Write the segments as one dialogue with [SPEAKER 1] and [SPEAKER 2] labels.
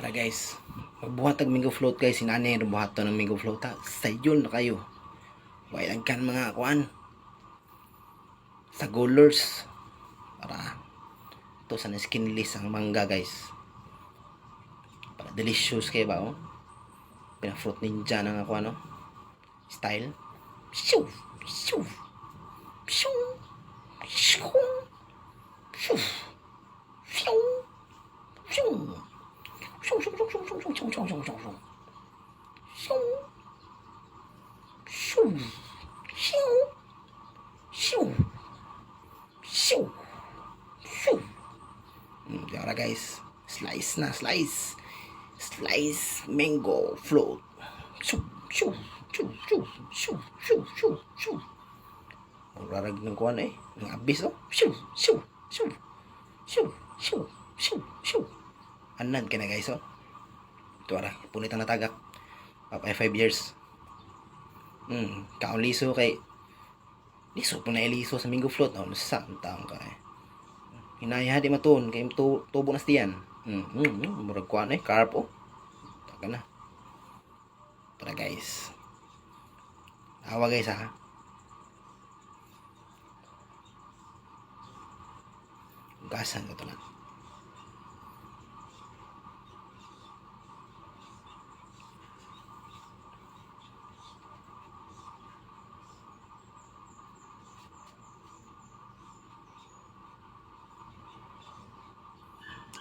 [SPEAKER 1] Para guys, magbuhat ang mango float guys. Sinanay rin buhat to ng mango float ha. Sayon na kayo. Wailan kan mga kuan. Sa golers. Para ito sa skinless ang mangga guys. Para delicious kayo ba oh. Pina-fruit ninja na nga kuan no. Style. Shoo! Shoo! Shoo! Shoo! Shoo! Shoo! Shoo! Shoo, shoo, shoo, shoo, shoo, shoo, shoo, shoo, shoo, shoo, shoo. Shoo. Shoo. Shoo. Shoo. Shoo. Diyan na guys. Slice na, slice. Slice mango float. Shoo, shoo, shoo, shoo, shoo, shoo, shoo, shoo. Rarag ng kuwan eh. Ng abis oh. Shoo, shoo, shoo. Shoo, shoo, shoo, shoo. Anan ka na guys oh. Ito ara, punit ang natagak. Papay 5 years. Kaon liso kay liso po na iliso sa mango float. Oh, nasaan taong ka eh. Hinaya di matun kay tubo na stiyan. Murag kuan eh, carp oh. Taka na. Tara guys. Awa guys ha. Gasan ko to na.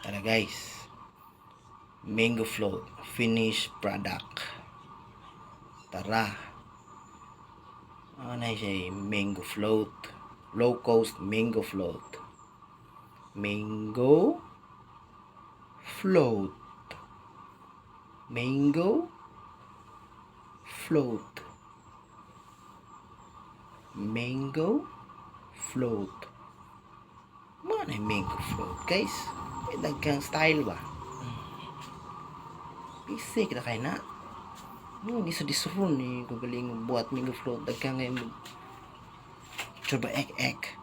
[SPEAKER 1] Tara guys, mango float finished product. Tara, ano na siya mango float, low cost mango float, mango float, mango float, mango float. Mana yung mango float guys? Dagang style ba? Bisik na kayo na. Hindi sa disron eh. Kagaling buat mango float. Dagang ngayon coba ek.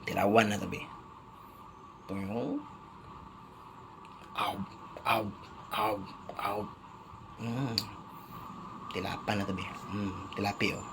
[SPEAKER 1] Tirawan na tabi. Ito yung Aw. Tilapan na tabi. Tilapi oh.